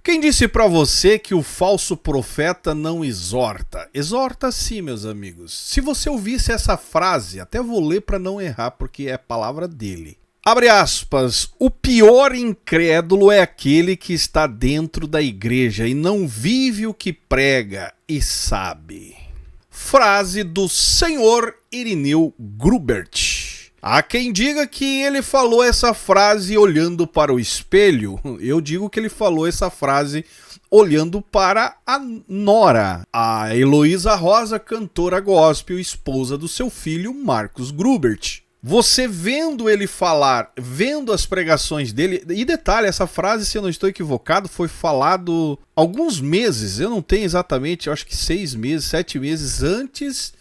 Quem disse pra você que o falso profeta não exorta? Exorta sim, meus amigos. Se você ouvisse essa frase, até vou ler pra não errar, porque é palavra dele. Abre aspas, o pior incrédulo é aquele que está dentro da igreja e não vive o que prega e sabe. Frase do senhor Irineu Grubert. Há quem diga que ele falou essa frase olhando para o espelho. Eu digo que ele falou essa frase olhando para a nora, a Heloísa Rosa, cantora gospel, esposa do seu filho Marcos Grubert. Você vendo ele falar, vendo as pregações dele, e detalhe, essa frase, se eu não estou equivocado, foi falado alguns meses, eu não tenho exatamente, eu acho que 6 meses, 7 meses antes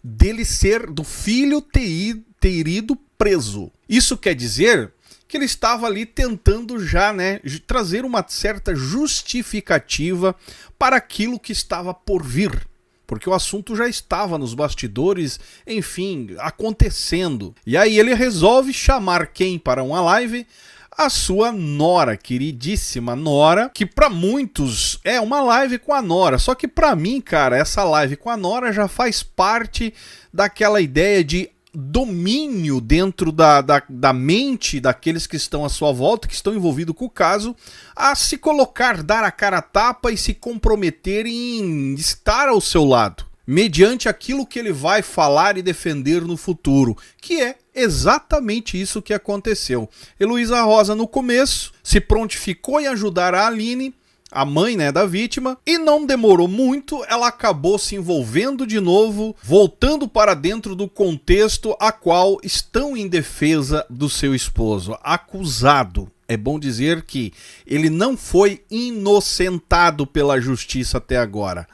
dele ser, do filho ter ido preso. Isso quer dizer que ele estava ali tentando já, né, trazer uma certa justificativa para aquilo que estava por vir. Porque o assunto já estava nos bastidores, enfim, acontecendo. E aí ele resolve chamar quem para uma live? A sua nora, queridíssima nora, que para muitos é uma live com a nora. Só que para mim, cara, essa live com a nora já faz parte daquela ideia de domínio dentro da mente daqueles que estão à sua volta, que estão envolvidos com o caso, a se colocar, dar a cara a tapa e se comprometer em estar ao seu lado, mediante aquilo que ele vai falar e defender no futuro, que é exatamente isso que aconteceu. Heloísa Rosa, no começo, se prontificou em ajudar a Aline, a mãe, né, da vítima, e não demorou muito, ela acabou se envolvendo de novo, voltando para dentro do contexto a qual estão em defesa do seu esposo, acusado. É bom dizer que ele não foi inocentado pela justiça até agora.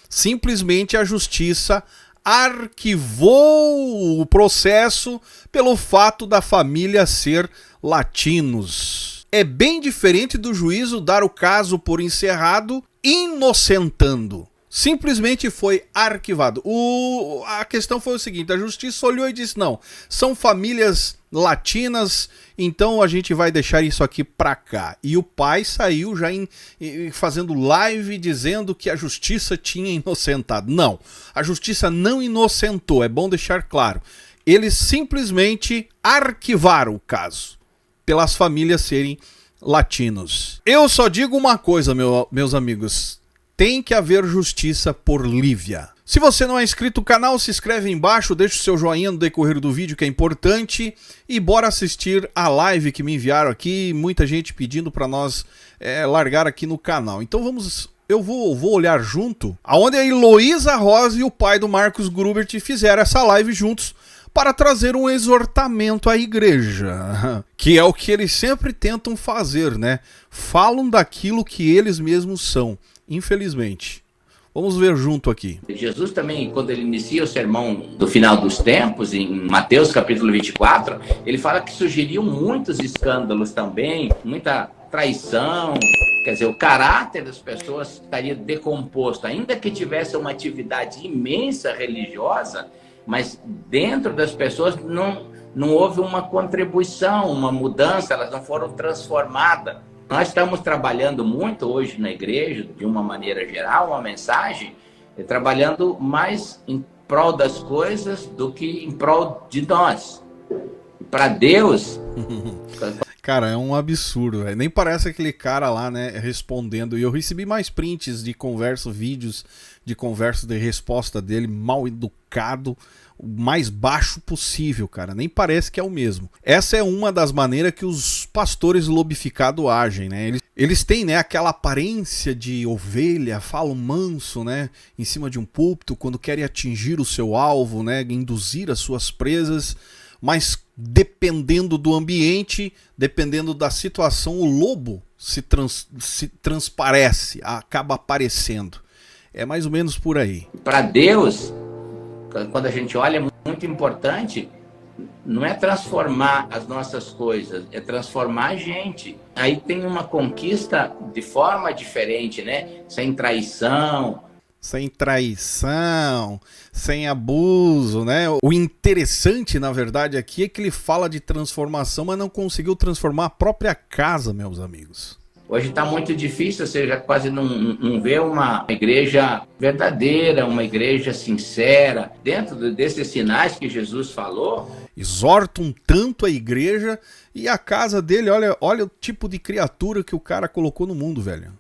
Simplesmente a justiça arquivou o processo pelo fato da família ser latinos. É bem diferente do juízo dar o caso por encerrado, inocentando. Simplesmente foi arquivado. A questão foi o seguinte, a justiça olhou e disse, não, são famílias latinas, então a gente vai deixar isso aqui pra cá. E o pai saiu já fazendo live dizendo que a justiça tinha inocentado. Não, a justiça não inocentou, é bom deixar claro. Eles simplesmente arquivaram o caso, pelas famílias serem latinos. Eu só digo uma coisa, meus amigos. Tem que haver justiça por Lívia. Se você não é inscrito no canal, se inscreve aí embaixo, deixa o seu joinha no decorrer do vídeo, que é importante. E bora assistir a live que me enviaram aqui. Muita gente pedindo para nós largar aqui no canal. Então eu vou olhar junto aonde a Heloísa Rosa e o pai do Marcos Grubert fizeram essa live juntos, para trazer um exortamento à igreja, que é o que eles sempre tentam fazer, né? Falam daquilo que eles mesmos são, infelizmente. Vamos ver junto aqui. Jesus também, quando ele inicia o sermão do final dos tempos, em Mateus capítulo 24, ele fala que surgiriam muitos escândalos também, muita traição. Quer dizer, o caráter das pessoas estaria decomposto, ainda que tivesse uma atividade imensa religiosa, mas dentro das pessoas não houve uma contribuição, uma mudança, elas não foram transformadas. Nós estamos trabalhando muito hoje na igreja, de uma maneira geral, uma mensagem, trabalhando mais em prol das coisas do que em prol de nós. Para Deus... Cara, é um absurdo, véio. Nem parece aquele cara lá, né, respondendo. E eu recebi mais prints de conversa, vídeos de conversa, de resposta dele, mal educado, o mais baixo possível, cara. Nem parece que é o mesmo. Essa é uma das maneiras que os pastores lobificados agem, né? Eles têm, né, aquela aparência de ovelha, falam manso, né, em cima de um púlpito, quando querem atingir o seu alvo, né, induzir as suas presas. Mas dependendo do ambiente, dependendo da situação, o lobo se transparece, acaba aparecendo. É mais ou menos por aí. Para Deus, quando a gente olha, é muito importante, não é transformar as nossas coisas, é transformar a gente. Aí tem uma conquista de forma diferente, né? Sem traição, sem abuso, né? O interessante, na verdade, aqui é que ele fala de transformação, mas não conseguiu transformar a própria casa, meus amigos. Hoje está muito difícil, você já quase não vê uma igreja verdadeira, uma igreja sincera, dentro desses sinais que Jesus falou. Exortam tanto a igreja e a casa dele, olha o tipo de criatura que o cara colocou no mundo, velho.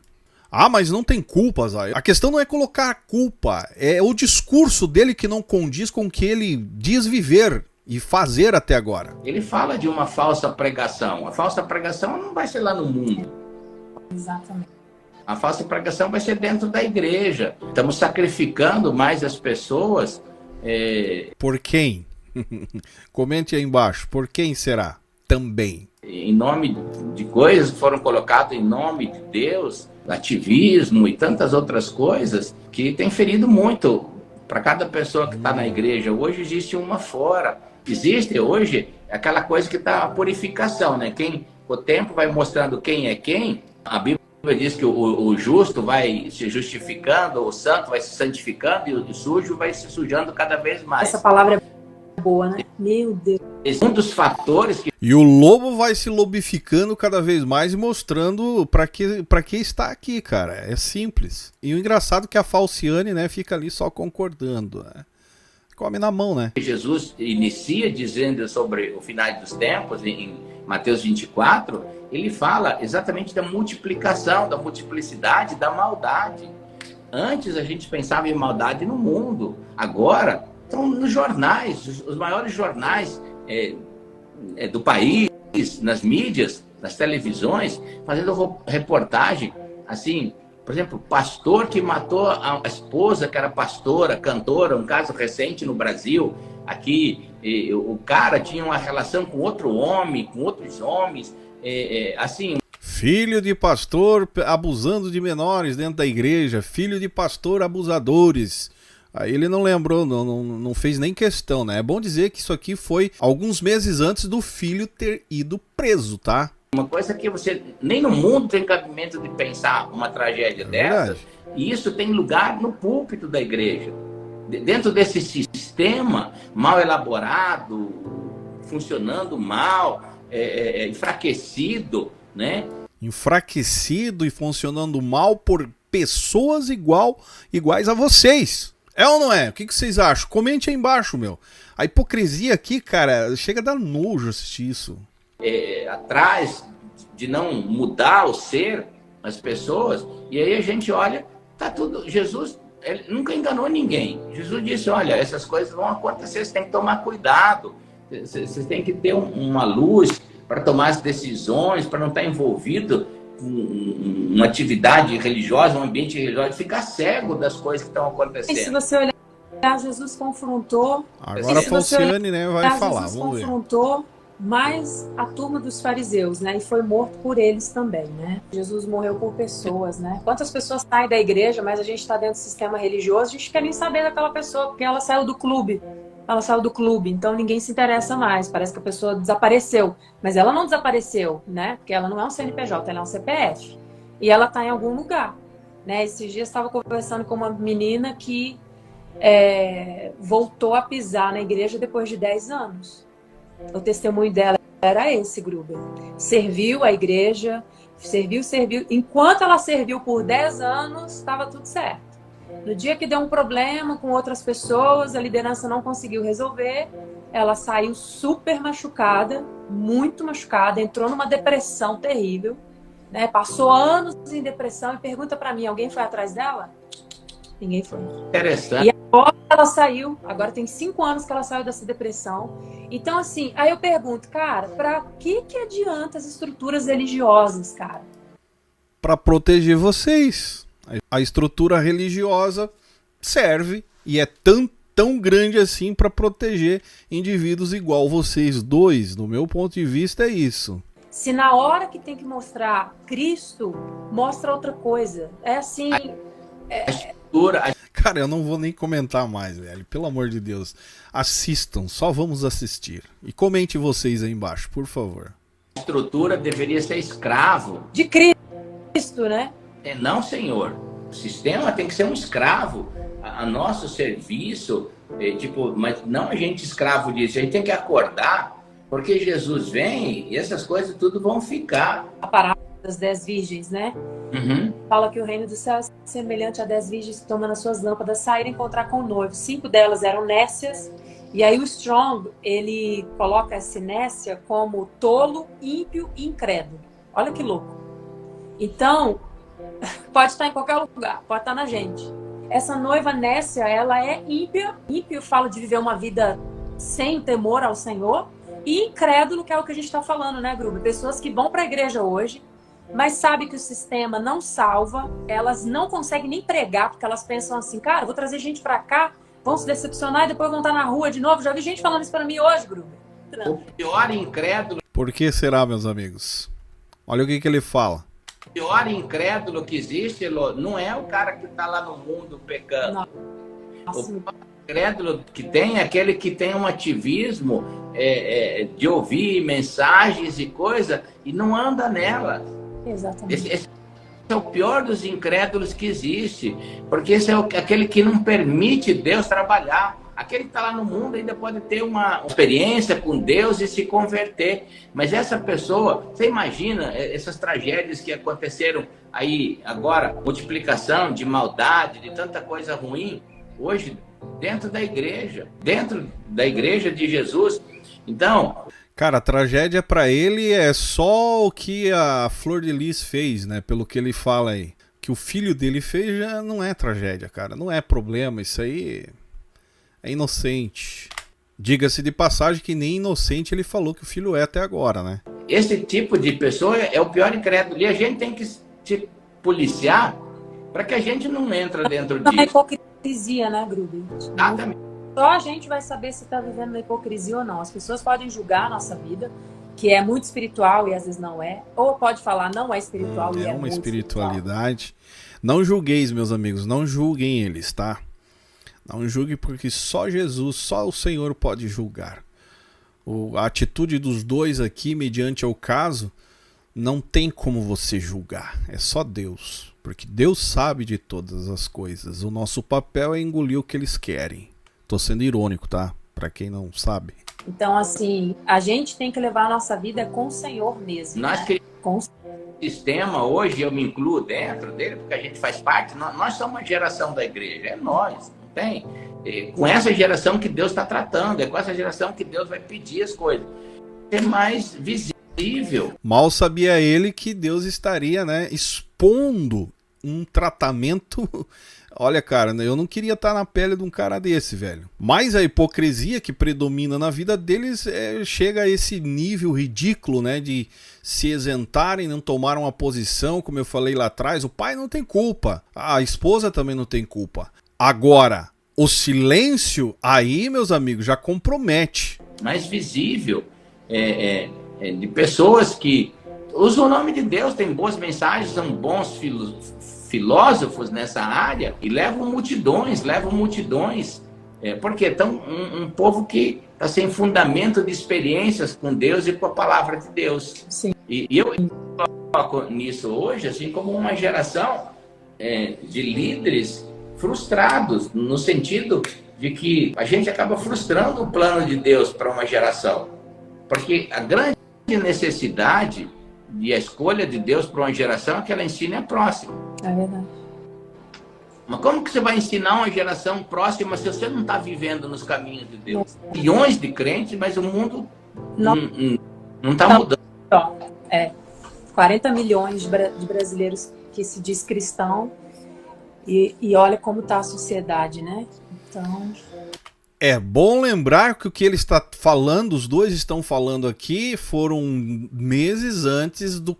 Ah, mas não tem culpa, Zay. A questão não é colocar a culpa, é o discurso dele que não condiz com o que ele diz viver e fazer até agora. Ele fala de uma falsa pregação. A falsa pregação não vai ser lá no mundo. Exatamente. A falsa pregação vai ser dentro da igreja. Estamos sacrificando mais as pessoas. Por quem? Comente aí embaixo. Por quem será? Também. Em nome de coisas que foram colocadas em nome de Deus, ativismo e tantas outras coisas que tem ferido muito para cada pessoa que está na igreja. Hoje existe uma fora. Existe hoje aquela coisa que está a purificação, né? O tempo vai mostrando quem é quem. A Bíblia diz que o justo vai se justificando, o santo vai se santificando e o sujo vai se sujando cada vez mais. Essa palavra é boa, né? Meu Deus. Um dos fatores que... E o lobo vai se lobificando cada vez mais e mostrando para que está aqui, cara. É simples. E o engraçado é que a Falciane, né, fica ali só concordando, né? Come na mão, né? Jesus inicia dizendo sobre o final dos tempos, em Mateus 24, ele fala exatamente da multiplicação, da multiplicidade, da maldade. Antes a gente pensava em maldade no mundo. Agora, estão nos jornais, os maiores jornais do país, nas mídias, nas televisões, fazendo reportagem, assim, por exemplo, pastor que matou a esposa, que era pastora, cantora, um caso recente no Brasil. Aqui, o cara tinha uma relação com outro homem, com outros homens, assim... Filho de pastor abusando de menores dentro da igreja, filho de pastor abusadores. Aí ele não lembrou, não fez nem questão, né? É bom dizer que isso aqui foi alguns meses antes do filho ter ido preso, tá? Uma coisa que você nem no mundo tem cabimento de pensar uma tragédia dessa, e isso tem lugar no púlpito da igreja. Dentro desse sistema mal elaborado, funcionando mal, enfraquecido, né? Enfraquecido e funcionando mal por pessoas iguais a vocês. É ou não é? O que vocês acham? Comente aí embaixo, meu. A hipocrisia aqui, cara, chega a dar nojo assistir isso. Atrás de não mudar o ser, as pessoas, e aí a gente olha, tá tudo... Jesus, ele nunca enganou ninguém. Jesus disse, olha, essas coisas vão acontecer, você tem que tomar cuidado, você tem que ter uma luz para tomar as decisões, para não estar envolvido com uma atividade religiosa, um ambiente religioso, ficar cego das coisas que estão acontecendo. E se você olhar, Jesus confrontou... Agora a Falciane, né, vai falar, Jesus vamos ver. Confrontou mais a turma dos fariseus, né? E foi morto por eles também, né? Jesus morreu por pessoas, né? Quantas pessoas saem da igreja, mas a gente está dentro do sistema religioso, a gente quer nem saber daquela pessoa, porque ela saiu do clube. Ela saiu do clube, então ninguém se interessa mais. Parece que a pessoa desapareceu. Mas ela não desapareceu, né? Porque ela não é um CNPJ, ela é um CPF. E ela está em algum lugar, né? Esses dias estava conversando com uma menina que voltou a pisar na igreja depois de 10 anos. O testemunho dela era esse, Gruber. Serviu a igreja, serviu. Enquanto ela serviu por 10 anos, estava tudo certo. No dia que deu um problema com outras pessoas, a liderança não conseguiu resolver, ela saiu super machucada, muito machucada, entrou numa depressão terrível, né? Passou anos em depressão e pergunta para mim, alguém foi atrás dela? Ninguém foi. Interessante. E agora ela saiu, agora tem 5 anos que ela saiu dessa depressão. Então, assim, aí eu pergunto, cara, para que adianta as estruturas religiosas, cara? Para proteger vocês. A estrutura religiosa serve e é tão grande assim para proteger indivíduos igual vocês dois. No meu ponto de vista é isso. Se na hora que tem que mostrar Cristo, mostra outra coisa. É assim... Cara, eu não vou nem comentar mais, velho. Pelo amor de Deus. Assistam, só vamos assistir. E comente vocês aí embaixo, por favor. A estrutura deveria ser escravo. De Cristo, né? Não, senhor. O sistema tem que ser um escravo a nosso serviço, mas não a gente escravo disso. A gente tem que acordar, porque Jesus vem e essas coisas tudo vão ficar. A parábola das 10 virgens, né? Uhum. Fala que o reino do céu é semelhante a 10 virgens que tomando as suas lâmpadas saíram encontrar com o noivo. 5 delas eram nécias. E aí o Strong, ele coloca essa nécia como tolo, ímpio e incrédulo. Olha que louco. Então, pode estar em qualquer lugar, pode estar na gente. Essa noiva nécia, ela é ímpia. Ímpio fala de viver uma vida sem temor ao Senhor. E incrédulo, que é o que a gente está falando, né, Gruber? Pessoas que vão para a igreja hoje, mas sabem que o sistema não salva, elas não conseguem nem pregar, porque elas pensam assim, cara, vou trazer gente para cá, vão se decepcionar e depois vão estar na rua de novo. Já vi gente falando isso para mim hoje, Gruber. O pior incrédulo... Por que será, meus amigos? Olha o que ele fala. O pior incrédulo que existe, Elô, não é o cara que está lá no mundo pecando. Nossa. O pior incrédulo que tem é aquele que tem um ativismo de ouvir mensagens e coisa e não anda nela. Exatamente. Esse é o pior dos incrédulos que existe, porque esse é aquele que não permite Deus trabalhar. Aquele que está lá no mundo ainda pode ter uma experiência com Deus e se converter. Mas essa pessoa, você imagina essas tragédias que aconteceram aí agora, multiplicação de maldade, de tanta coisa ruim, hoje dentro da igreja de Jesus. Então... Cara, a tragédia pra ele é só o que a Flor de Lis fez, né? Pelo que ele fala aí. Que o filho dele fez já não é tragédia, cara. Não é problema, isso aí é inocente. Diga-se de passagem que nem inocente ele falou que o filho é até agora, né? Esse tipo de pessoa é o pior incrédulo. E a gente tem que se policiar para que a gente não entre dentro disso. É hipocrisia, né, Gruber? Exatamente. Só a gente vai saber se está vivendo na hipocrisia ou não. As pessoas podem julgar a nossa vida, que é muito espiritual e às vezes não é. Ou pode falar, não é espiritual e é uma muito espiritualidade. Espiritual. Não julgueis, meus amigos, não julguem eles, tá? Não julguem porque só Jesus, só o Senhor pode julgar. A atitude dos dois aqui, mediante ao caso, não tem como você julgar. É só Deus. Porque Deus sabe de todas as coisas. O nosso papel é engolir o que eles querem. Tô sendo irônico, tá? Pra quem não sabe. Então, assim, a gente tem que levar a nossa vida com o Senhor mesmo. Nós criamos um sistema, hoje eu me incluo dentro dele, porque a gente faz parte, nós somos uma geração da igreja, é nós, não tem? Com essa geração que Deus está tratando, é com essa geração que Deus vai pedir as coisas. É mais visível. Mal sabia ele que Deus estaria, né, expondo um tratamento... Olha, cara, eu não queria estar na pele de um cara desse, velho. Mas a hipocrisia que predomina na vida deles chega a esse nível ridículo, né? De se isentarem, não tomar uma posição, como eu falei lá atrás. O pai não tem culpa, a esposa também não tem culpa. Agora, o silêncio, aí, meus amigos, já compromete. Mais visível de pessoas que usam o nome de Deus, têm boas mensagens, são bons filósofos nessa área e levam multidões, porque estão um povo que está sem fundamento de experiências com Deus e com a palavra de Deus. Sim. E eu coloco nisso hoje assim como uma geração de líderes frustrados, no sentido de que a gente acaba frustrando o plano de Deus para uma geração, porque a grande necessidade e a escolha de Deus para uma geração é que ela ensine a próxima. É verdade. Mas como que você vai ensinar uma geração próxima se você não está vivendo nos caminhos de Deus? Milhões de crentes, mas o mundo não está mudando. 40 milhões de brasileiros que se diz cristão e olha como está a sociedade, né? Então... É bom lembrar que o que ele está falando, os dois estão falando aqui, foram meses antes do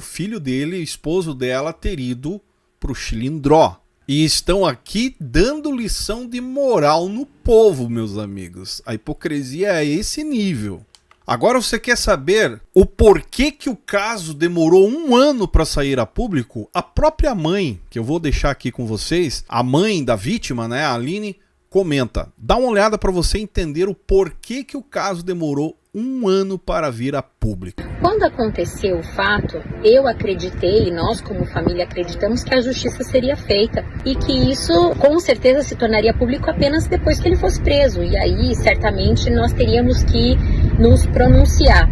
filho dele, esposo dela, ter ido pro Chilindró. E estão aqui dando lição de moral no povo, meus amigos. A hipocrisia é a esse nível. Agora você quer saber o porquê que o caso demorou 1 ano para sair a público? A própria mãe, que eu vou deixar aqui com vocês, a mãe da vítima, né, a Aline, comenta. Dá uma olhada para você entender o porquê que o caso demorou 1 ano para vir a público. Quando aconteceu o fato, eu acreditei, e nós como família acreditamos que a justiça seria feita e que isso com certeza se tornaria público apenas depois que ele fosse preso. E aí certamente nós teríamos que nos pronunciar.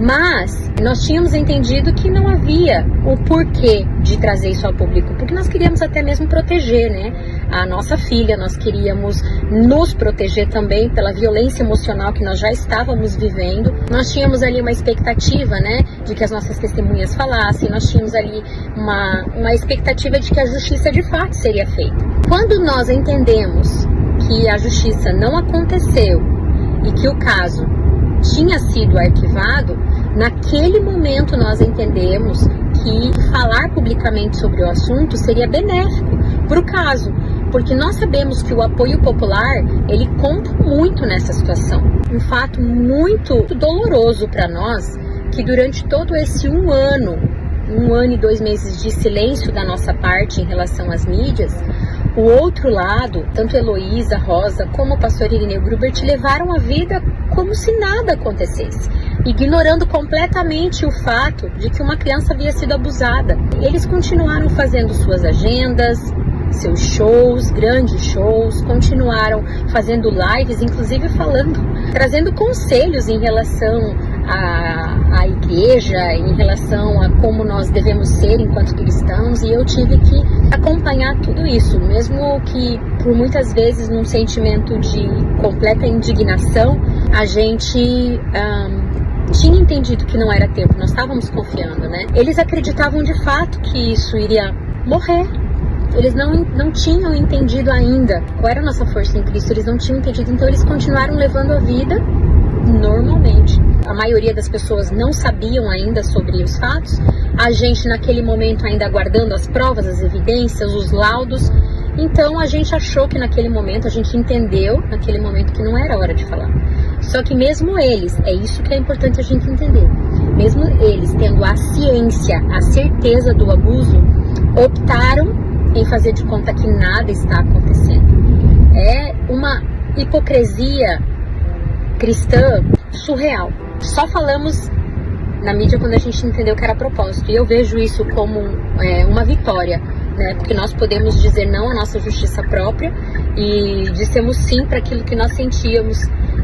Mas nós tínhamos entendido que não havia o porquê de trazer isso ao público, porque nós queríamos até mesmo proteger, né, a nossa filha, nós queríamos nos proteger também pela violência emocional que nós já estávamos vivendo. Nós tínhamos ali uma expectativa, né, de que as nossas testemunhas falassem, nós tínhamos ali uma expectativa de que a justiça de fato seria feita. Quando nós entendemos que a justiça não aconteceu e que o caso tinha sido arquivado, naquele momento nós entendemos que falar publicamente sobre o assunto seria benéfico para o caso, porque nós sabemos que o apoio popular, ele conta muito nessa situação. Um fato muito doloroso para nós, que durante todo esse um ano e 2 meses de silêncio da nossa parte em relação às mídias, o outro lado, tanto Heloísa, Rosa, como o pastor Irineu Grubert levaram a vida como se nada acontecesse, ignorando completamente o fato de que uma criança havia sido abusada. Eles continuaram fazendo suas agendas, seus shows, grandes shows, continuaram fazendo lives, inclusive trazendo conselhos em relação à igreja, em relação a como nós devemos ser enquanto cristãos, e eu tive que acompanhar tudo isso, mesmo que por muitas vezes num sentimento de completa indignação. A gente tinha entendido que não era tempo, nós estávamos confiando, né? Eles acreditavam de fato que isso iria morrer. Eles não tinham entendido ainda qual era a nossa força em Cristo, eles não tinham entendido, então eles continuaram levando a vida normalmente. A maioria das pessoas não sabiam ainda sobre os fatos, a gente naquele momento ainda aguardando as provas, as evidências, os laudos, então a gente achou que naquele momento, a gente entendeu naquele momento que não era hora de falar. Só que mesmo eles, é isso que é importante a gente entender, mesmo eles tendo a ciência, a certeza do abuso, optaram em fazer de conta que nada está acontecendo. É uma hipocrisia cristã surreal. Só falamos na mídia quando a gente entendeu que era propósito. E eu vejo isso como uma vitória, né? Porque nós podemos dizer não à nossa justiça própria e dissemos sim para aquilo que nós sentíamos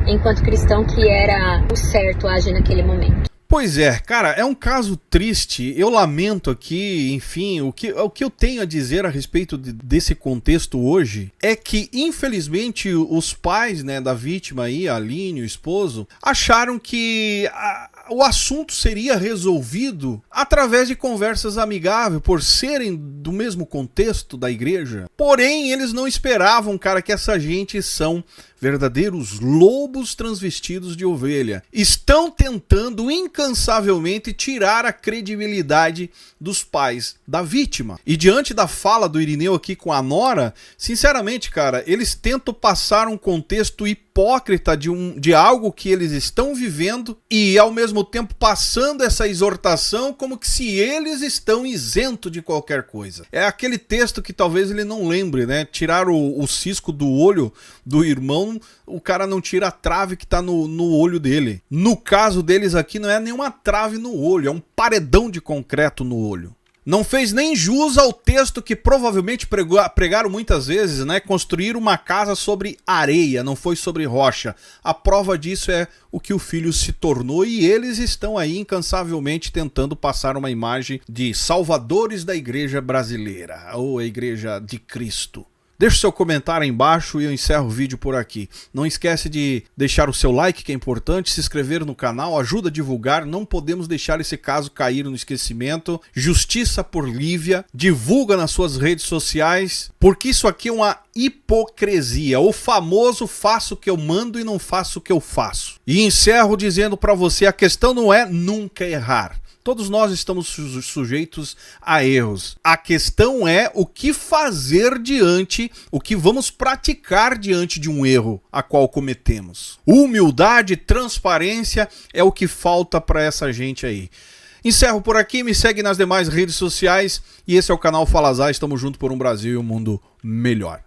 enquanto cristão que era o certo agir naquele momento. Pois é, cara, é um caso triste, eu lamento aqui, enfim, o que eu tenho a dizer a respeito desse contexto hoje é que, infelizmente, os pais, né, da vítima aí, a Aline, o esposo, acharam que o assunto seria resolvido através de conversas amigáveis, por serem do mesmo contexto da igreja. Porém, eles não esperavam, cara, que essa gente são verdadeiros lobos transvestidos de ovelha. Estão tentando incansavelmente tirar a credibilidade dos pais da vítima. E diante da fala do Irineu aqui com a nora, sinceramente, cara, eles tentam passar um contexto hipócrita de algo que eles estão vivendo e ao mesmo tempo passando essa exortação como que se eles estão isentos de qualquer coisa. É aquele texto que talvez ele não lembre, né? Tirar o cisco do olho do irmão, o cara não tira a trave que tá no olho dele. No caso deles aqui não é nenhuma trave no olho, é um paredão de concreto no olho. Não fez nem jus ao texto que provavelmente pregaram muitas vezes, né? Construir uma casa sobre areia, não foi sobre rocha. A prova disso é o que o filho se tornou e eles estão aí incansavelmente tentando passar uma imagem de salvadores da igreja brasileira, ou a igreja de Cristo. Deixe seu comentário aí embaixo e eu encerro o vídeo por aqui. Não esquece de deixar o seu like, que é importante, se inscrever no canal, ajuda a divulgar, não podemos deixar esse caso cair no esquecimento. Justiça por Lívia, divulga nas suas redes sociais, porque isso aqui é uma hipocrisia, o famoso faço o que eu mando e não faço o que eu faço. E encerro dizendo para você, a questão não é nunca errar. Todos nós estamos sujeitos a erros. A questão é o que fazer diante, o que vamos praticar diante de um erro a qual cometemos. Humildade, transparência é o que falta para essa gente aí. Encerro por aqui, me segue nas demais redes sociais e esse é o canal Falazar, estamos juntos por um Brasil e um mundo melhor.